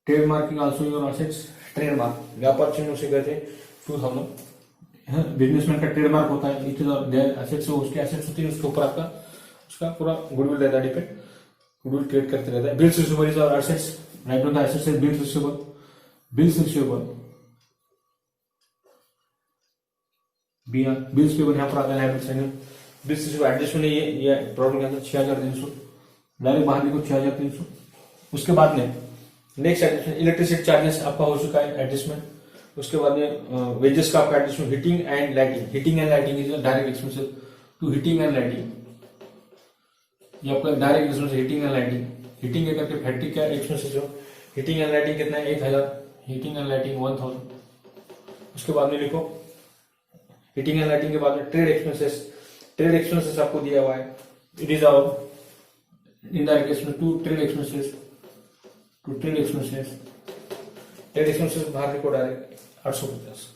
Speaker 1: trademarking also your assets. Trademark व्यापार चिन्हों से कहते 2000। बिजनेसमैन का ट्रेडमार्क होता है, इट इज देयर एसेट्स, उसके एसेट्स होती है, उसके ऊपर आपका उसका पूरा गुडविल रहता है, डिपेंड गुडविल क्रिएट करते रहता है। Bills receivable is our assets, right on the assets is bills receivable, bills receivable bills payable यहाँ पर आता है लायबिलिटीज है। बिल्स रिसीवेबल एडजस्टमेंट ये प्रॉब्लम के अंदर 6300 डायरेक्ट बाहर लिखो 6300। उसके बाद में नेक्स्ट एडजस्टमेंट इलेक्ट्रिसिटी चार्जेस आपका हो चुका है एडजस्टमेंट। उसके बाद में वेजेस का आपका adjustment, heating and lighting, heating and lighting is direct expensive to heating and lighting, ये आपका direct expense heating and lighting. Heating के करके फैक्ट्री क्या एक्सपेंसेस हो, हीटिंग एंड लाइटिंग कितना है 1000, हीटिंग एंड लाइटिंग 1000। उसके बाद में लिखो हीटिंग एंड लाइटिंग के बाद में ट्रेड एक्सपेंसेस, ट्रेड एक्सपेंसेस आपको दिया हुआ है। It is our indirect expense to trade expenses, to trade expenses, trade expenses बाहर लिखो डायरेक्ट 850।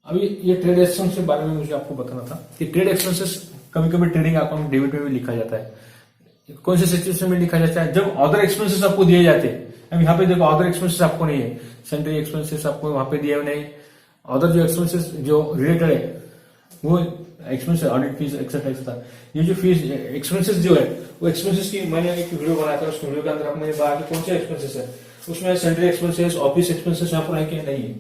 Speaker 1: अभी ये ट्रेड एक्सपेंस के बारे में मुझे आपको बताना था कि ट्रेड एक्सपेंसेस कभी कभी ट्रेडिंग अकाउंट डेबिट में भी लिखा जाता है। कौन से सिचुएशन में लिखा जाता है? जब अदर एक्सपेंसेस आपको दिए जाते हैं। अब यहाँ पे देखो अदर एक्सपेंसेस आपको नहीं है, सेंट्री एक्सपेंसेस आपको वहां पे दिए नहीं। अदर जो एक्सपेंसेस जो रिलेटेड है वो expenses, audit fees etcetera etcetera, ये जो फीस एक्सपेंसेस जो है वो एक्सपेंसेस की मैंने एक वीडियो बनाया था। उस वीडियो के अंदर आपने बात की कौन से एक्सपेंसेस है, उसमें सेंट्री एक्सपेंसेस, ऑफिस एक्सपेंसेस यहाँ पर है कि नहीं है,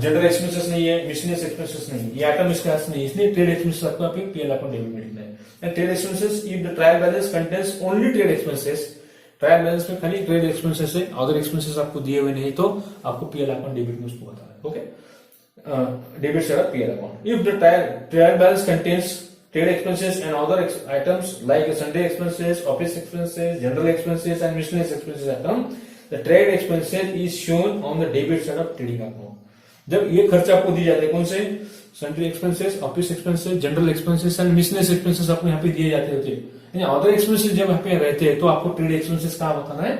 Speaker 1: जनरल एक्सपेंसेस नहीं है, मिसलेनियस एक्सपेंसेस नहीं है, ये आइटम इसके पास नहीं है, इसलिए ट्रेड एक्सपेंसेस आपको आप पीएल अकाउंट डेबिट में लिखना है। And trade expenses if the trial balance contains only trade expenses, trial balance में खाली ट्रेड एक्सपेंसेस है, अदर एक्सपेंसेस आपको दिए हुए नहीं तो आपको पीएल अकाउंट डेबिट में उसको बताना है। ओके, डेबिट से PL account. If the trial balance contains trade expenses and other items like sundry expenses, office expenses, general expenses and miscellaneous expenses item, the trade expenses is shown on the debit side of trading account. जब ये खर्च आपको दिए जाते हैं कौन से, sundry expenses, office expenses, general expenses and miscellaneous expenses आपको यहाँ पे दिए जाते होते हैं। अदर एक्सपेंसेस जब यहाँ पे रहते हैं तो आपको ट्रेड एक्सपेंसेस कहाँ बताना है,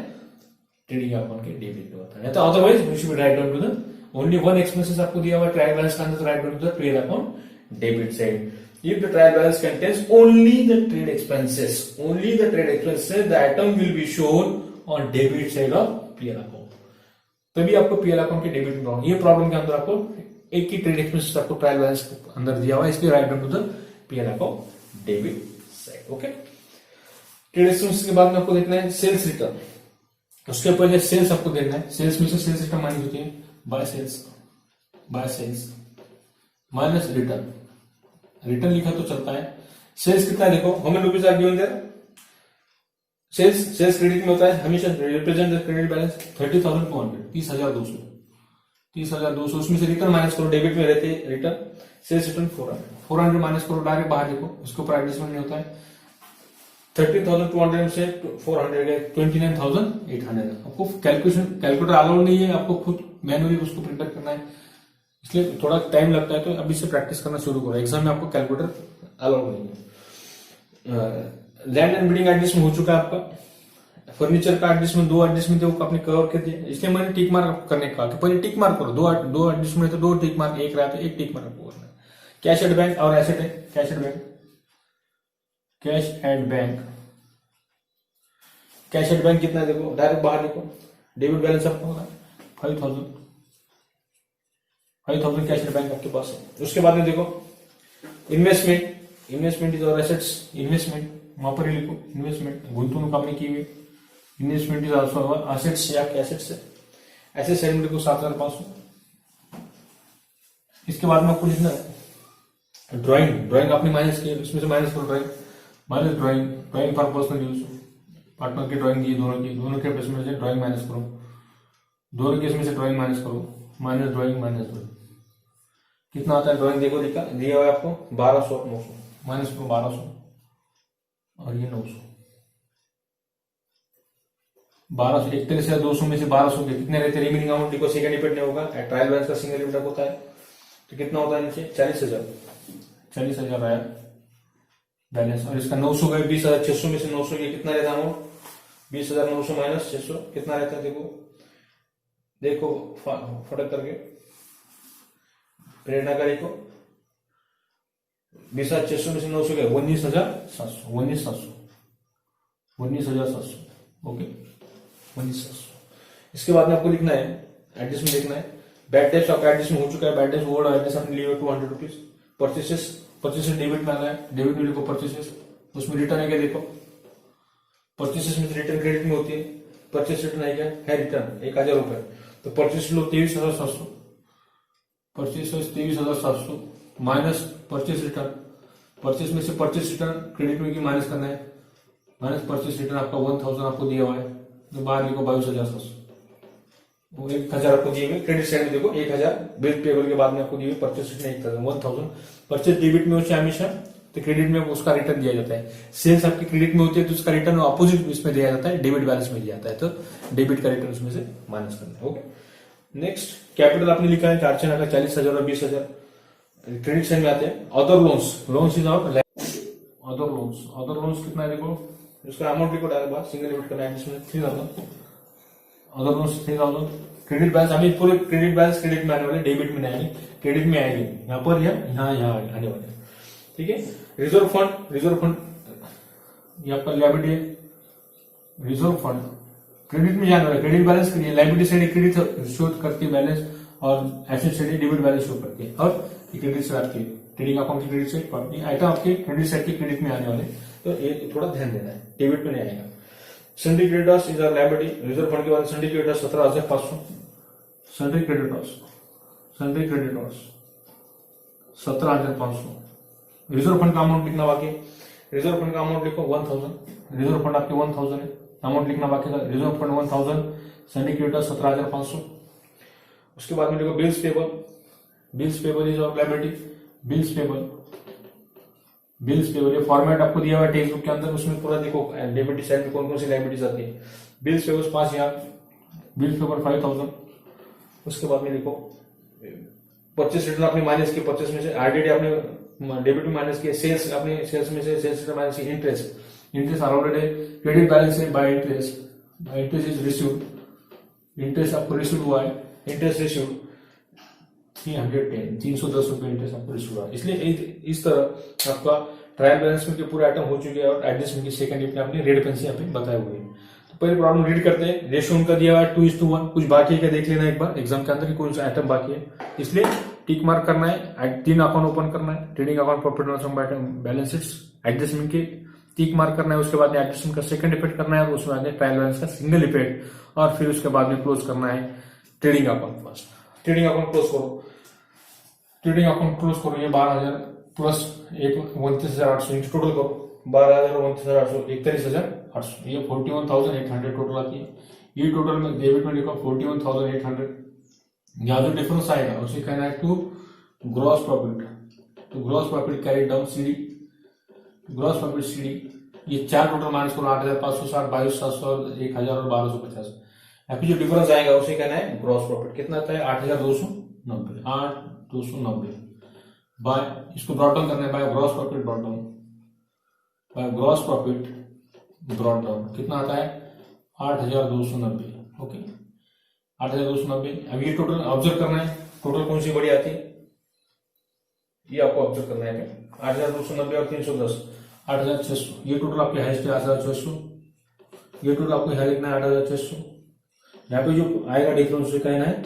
Speaker 1: ट्रेडिंग अकाउंट के डेबिट में बताना है। तो otherwise you should write down to the only one expenses आपको दिया हुआ ट्रायल बैलेंस का अंदर, write down to the trade account debit side. If the trial balance contains only the trade expenses, the item will be shown on debit side of PL account. तभी आपको PL account के debit में होगा। ये problem के अंदर आपको एक ही ट्रेड एक्सपेंसेस आपको ट्रायल बैलेंस अंदर दिया हुआ है, इसलिए write down to the PL account debit side. Okay, trade expenses के बाद में आपको देखना है सेल्स रिटर्न। उसके पहले सेल्स आपको देखना है। सेल्स में से सेल्स रिटर्न मानी होती है by sales minus return. Return लिखा तो चलता है। सेल्स कितना देखो, how many rupees are given there, sales credit में होता है हमेशा रिप्रेजेंट द क्रेडिट बैलेंस 30,200, 30,200 उसमें से रिटर्न माइनस करो, डेबिट में रहते रिटर्न, सेल्स रिटर्न 400 माइनस करो, डायरेक्ट बाहर देखो, उसके ऊपर एडजस्टमेंट नहीं होता है। 13,200 से 400 है, 29,800 आपको कैलकुलेटर अलाउ नहीं है, आपको खुद मैनुअली उसको प्रिंट आउट करना है, इसलिए थोड़ा टाइम लगता है। तो अभी से प्रैक्टिस करना शुरू करो, एग्जाम में आपको कैलकुलेटर अलाउ नहीं है। लैंड एंड बिल्डिंग एडजस्टमेंट हो चुका है आपका। फर्नीचर का एडजस्टमेंट, 2 एडजस्टमेंट थे वो आपने कवर कर दिया, इसलिए मैंने टिक मार्क करने का कि पहले टिक मार्क करो। दो एडजस्टमेंट है तो 2 टिक मार्क, एक रहा तो 1 टिक मार्क आपको करना है। कैश एट बैंक और एसेट है, cash at bank, cash at bank, cash at bank कितना है देखो, डायरेक्ट बाहर लिखो, डेबिट बैलेंस आपका होगा 5,000 कैश एट बैंक आपके पास है। उसके बाद में देखो investment is our assets, investment वहां पर ही लिखो, इन्वेस्टमेंट गुंतवणूक आपने की हुई, इन्वेस्टमेंट इज ऑल्सो असेट्स, या एसेट्स है, ऐसे साइड में लिखो 7,500। इसके बाद में आपको लिखना है ड्राइंग आपने माइनस की, इसमें से माइनस करो drawing for personal use, partner की ड्राइंग दी, दोनों के इसमें से ड्राइंग माइनस करो, दोनों के इसमें से ड्राइंग माइनस करो, माइनस ड्राइंग कितना आता है ड्राइंग देखो, दिया हुआ है आपको 1200, 900 माइनस करो 1200 और ये 900, 1200 एक तरह से 200 में से 1200 के कितने रहते हैं, रिमेनिंग अमाउंट लिखो, सेकंड डिपेंड नहीं होगा, ट्रायल बैलेंस का सिंगल डिपेंड होता है, तो कितना होता है नीचे 40,000 आया बैलेंस, और इसका 900 का 20,600 में से 900 ये कितना रहता है अमाउंट, 20,900 माइनस 600 कितना रहता है देखो फटक करके प्रेरणा का देखो, 20,600 में से 900 गया 19,700 ओके 19,700। इसके बाद में आपको लिखना है एडजस्टमेंट देखना है, बैड डेट्स आपका एडजस्टमेंट हो चुका है, बैड डेट्स ओल्ड एडजस्ट आपने लिए 200 रुपीज, परचेसेस डेबिट में आना है, डेबिट में लिखो परचेसेस, उसमें रिटर्न है क्या देखो, परचेसेस में रिटर्न क्रेडिट में होती है, परचेस रिटर्न है क्या है रिटर्न 1,000 रुपए, तो परचेस लो 23,700, purchase 23,700 minus purchase return, purchase में से परचेस रिटर्न क्रेडिट में माइनस करना है, माइनस परचेस रिटर्न आपका 1,000 आपको दिया हुआ है, तो बाहर लिखो 22,700, वो 1,000 आपको दिए हुए, क्रेडिट साइड में देखो 1,000 बिल पेबल के बाद में आपको दिए हुए परचेस रिटर्न 1,000, परचेस डेबिट में होती है हमेशा, तो क्रेडिट में उसका रिटर्न दिया जाता है, सेल्स आपकी क्रेडिट में होती है तो उसका रिटर्न अपोजिट इसमें दिया जाता है, डेबिट बैलेंस में दिया जाता है, तो डेबिट का रिटर्न उसमें से माइनस करना है। ओके नेक्स्ट कैपिटल आपने लिखा है चार्चन का 40,000 और 20,000, क्रेडिट साइड में आते हैं other loans is out, other loans कितना है देखो, उसका अमाउंट लिखो डायरेक्ट बात, सिंगल डेबिट करना है इसमें 3,000, अदर लोन्स 3,000, क्रेडिट बैलेंस अभी पूरे क्रेडिट बैलेंस क्रेडिट में आने वाले, डेबिट में नहीं आएंगे, क्रेडिट में आएंगे यहाँ पर या यहाँ आने वाले, ठीक है। रिजर्व फंड ये आपका लायबिलिटी है, रिजर्व फंड क्रेडिट में जाने वाला, क्रेडिट बैलेंस करिए, लायबिलिटी साइड क्रेडिट शो करती है बैलेंस, और asset side debit balance show करती है, और क्रेडिट साइड आपकी ट्रेडिंग अकाउंट की क्रेडिट साइड पड़ती है, आइटम आपके क्रेडिट साइड के क्रेडिट में आने वाले, तो ये थोड़ा ध्यान देना है, डेबिट में नहीं आएगा। Sundry creditors is liability, reserve fund के बाद sundry creditors 17,500, sundry creditors 17,500, reserve fund का अमाउंट लिखना बाकी, रिजर्व फंड का अमाउंट लिखो 1,000, रिजर्व फंड आपके 1,000 है, अमाउंट लिखना बाकी था, रिजर्व फंड 1,000, सन्ड्री क्रेडिटर्स 17,500। उसके बाद में देखो बिल्स पेबल इज और लायबिलिटी, बिल्स पेबल ये फॉर्मेट आपको दिया हुआ है टेक्स्ट बुक के अंदर, उसमें पूरा देखो डेबिट साइड में कौन कौन सी लायबिलिटीज आती है, बिल्स पेबल 5,000, बिल्स पेबल 5,000। उसके बाद में लिखो परचेस रिटर्न आपने माइनस किया, परचेस में से आरडीडी आपने डेबिट में माइनस किया, सेल्स आपने सेल्स में से सेल्स रिटर्न माइनस किया, interest are already credit balance है by interest is received, interest आपको रिसीव हुआ है, इंटरेस्ट रिसीव्ड 310 रुपए इंटरेस्ट आपको रिसीव हुआ, इसलिए इस तरह आपका ट्रायल बैलेंस में के पूरे आइटम हो चुके हैं, और एडजस्टमेंट की सेकंड डिप में आपने रेड पेन से यहाँ पे बताए हुए हैं। तो पहले प्रॉब्लम रीड करते हैं, रेशियो उनका दिया हुआ है 2:1, कुछ बाकी है क्या देख लेना एक बार एग्जाम के अंदर कि कौन सा आइटम बाकी है, इसलिए टिक मार्क करना है, 3 अकाउंट ओपन करना है, trading account, profit loss balance sheet, adjustment के टिक मार्क करना है, उसके बाद एडजस्टमेंट का सेकंड इफेक्ट करना है, उसके बाद ट्रायल बैलेंस का सिंगल इफेक्ट, और फिर उसके बाद में क्लोज करना है trading account. First trading account close करो, ये 12,000 प्लस 29,800 टोटल करो, 12,000 और 29,800 31,800, ये 41,800 टोटल आती है, ये टोटल में डेबिट में लिखो 41,800, यहाँ जो डिफरेंस आएगा उसे कहना है टू ग्रॉस प्रॉफिट, तो gross profit carry down CD, gross profit CD ये चार टोटल माइनस करो, 8,560, 22,700 और 1,000 और 1,250। यहाँ पे जो डिफरेंस आएगा उसे कहना है ग्रॉस प्रॉफिट। कितना आता है? 8,290, 8,290 बाय, इसको ब्रॉट डाउन करना है by gross profit brought down, by gross profit brought down कितना आता है? 8,290। ओके, 8,290। अब ये टोटल ऑब्जर्व करना है, टोटल कौन सी बड़ी आती है ये आपको ऑब्जर्व करना है। 8,290 और 310, 8,600। ये टोटल आपके हाईएस्ट है 8,600। ये टोटल आपको यहाँ लिखना है 8,600। यहाँ पे जो आएगा डिफरेंस उसे कहना है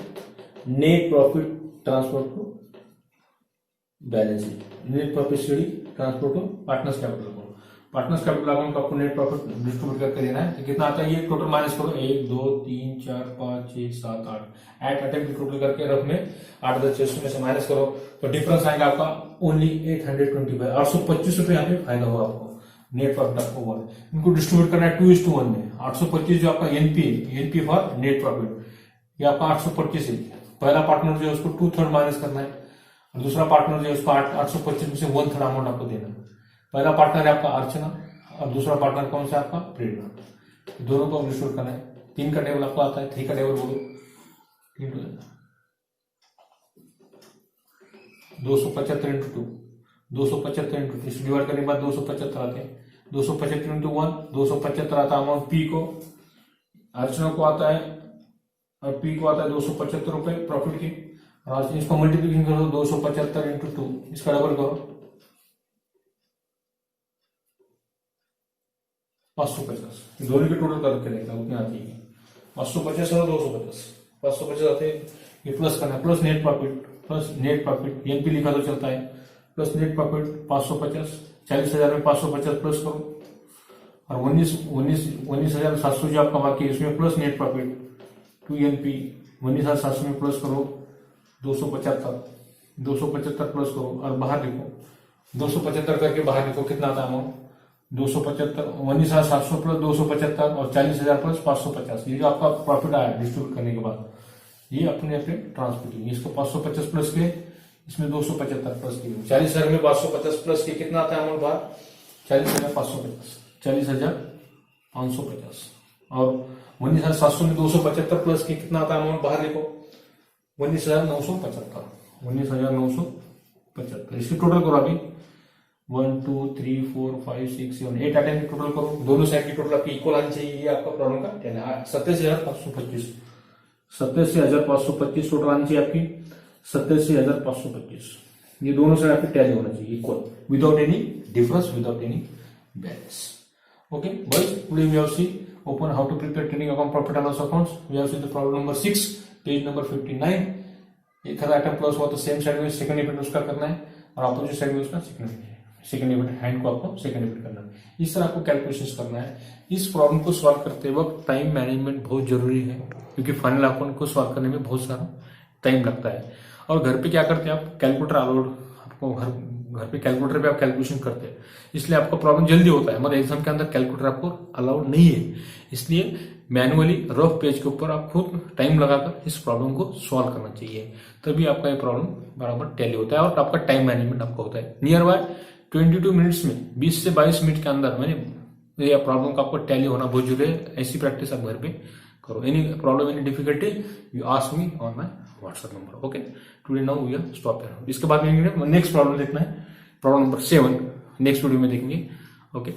Speaker 1: net profit transfer to balance sheet, net profit CD transfer to partners capital को। पार्टनर्स कैपिटल अकाउंट को आपको नेट प्रॉफिट डिस्ट्रीब्यूट करके देना है। तो कितना आता है? ये टोटल माइनस करो, 1 2 3 4 5 6 7 8 एट अटेम्प्ट टोटल करके रफ में 8,600 में से माइनस करो तो डिफरेंस आएगा आपका ओनली 825, 825 रुपए यहाँ पे फायदा होगा आपको। नेट प्रॉफिट आपको हुआ, इनको डिस्ट्रीब्यूट करना है 2:1 में। 825 जो आपका एनपी फॉर नेट प्रॉफिट, ये आपका 825 है। पहला पार्टनर जो है उसको 2/3 माइनस करना है और दूसरा पार्टनर जो है उसको 825 में से 1/3 अमाउंट आपको देना है। पहला पार्टनर है आपका अर्चना और दूसरा पार्टनर कौन सा आपका? प्रेरणा। दोनों को डिस्ट्रीब्यूट करना है। 3 का टेबल आपको आता है, 3 का टेबल बोलो, 275 इंटू 2, 275 इंटू 2 डिवाइड करने के बाद 275 आते हैं। 275 इंटू 1, 275 आता है अमाउंट पी को, अर्चना को आता है और पी को आता है 275 रुपए प्रॉफिट की। और इसको मल्टीप्लीकेशन करो 275 इंटू 2, इसका डबल करो 550। दोनों के टोटल करके देखा उतने आती है 550 और 250। 550 आते हैं, ये प्लस करना है, प्लस नेट प्रॉफिट एनपी लिखा तो चलता है, प्लस नेट प्रॉफिट 550, 40,000 में 550 प्लस करो और 19,700 जो आपका बाकी है इसमें प्लस नेट प्रॉफिट 2NP 19,700 में प्लस करो 275 प्लस करो और बाहर लिखो 275 करके बाहर लिखो कितना आता है अमाउंट? 275, 19,700 प्लस 275 और 40,000 प्लस 550। ये जो आपका प्रॉफिट आया डिस्ट्रीब्यूट करने के बाद ये अपने ट्रांसफर किए, इसको 550 प्लस किए, इसमें 275 प्लस किए, 40,000 में 550 प्लस किए, कितना आता है अमाउंट बाहर? 40,550, 40,550 और 19,700 में 275 प्लस किए, कितना आता है अमाउंट बाहर लिखो? 19,975, 19,975। इसकी टोटल करो अभी 1 2 3 4 5 6 7 8 आइटम की टोटल करो, दोनों साइड की टोटल आपकी इक्वल आनी चाहिए। ये आपका प्रॉब्लम का 87,525, 87,525 टोटल आनी चाहिए आपकी 87,525। ये दोनों साइड आपकी टैली होना चाहिए equal, without any difference, without any balance. Okay boys, today we have seen open how to prepare trading account profit and loss accounts. We have seen the problem number 6, page number 59। एक item plus हुआ तो same side में second event उसका करना है और opposite side में उसका सेकंड इवेंट हैंड को आपको सेकंड इवेंट करना है। इस तरह आपको कैलकुलेशंस करना है। इस प्रॉब्लम को सॉल्व करते वक्त टाइम मैनेजमेंट बहुत जरूरी है क्योंकि फाइनल अकाउंट को सॉल्व करने में बहुत सारा टाइम लगता है। और घर पे क्या करते हैं आप? कैलकुलेटर अलाउड, आपको घर पे कैलकुलेटर पे आप कैलकुलेशन करते हैं, इसलिए आपका प्रॉब्लम जल्दी होता है। मतलब एग्जाम के अंदर कैलकुलेटर आपको अलाउड नहीं है, इसलिए मैनुअली रफ पेज के ऊपर आप खुद टाइम लगाकर इस प्रॉब्लम को सॉल्व करना चाहिए, तभी आपका ये प्रॉब्लम बराबर टैली होता है और आपका टाइम मैनेजमेंट आपका होता है। नियर बाय 22 मिनट्स में 20 से 22 मिनट के अंदर मैंने ये प्रॉब्लम का आपको टैली होना बहुत जरूरी है। ऐसी प्रैक्टिस आप घर पे करो। Any problem, any difficulty, you ask me on my WhatsApp number. Okay, today now we are stop here. इसके बाद में नेक्स्ट प्रॉब्लम देखना है, प्रॉब्लम नंबर 7 नेक्स्ट वीडियो में देखेंगे। ओके।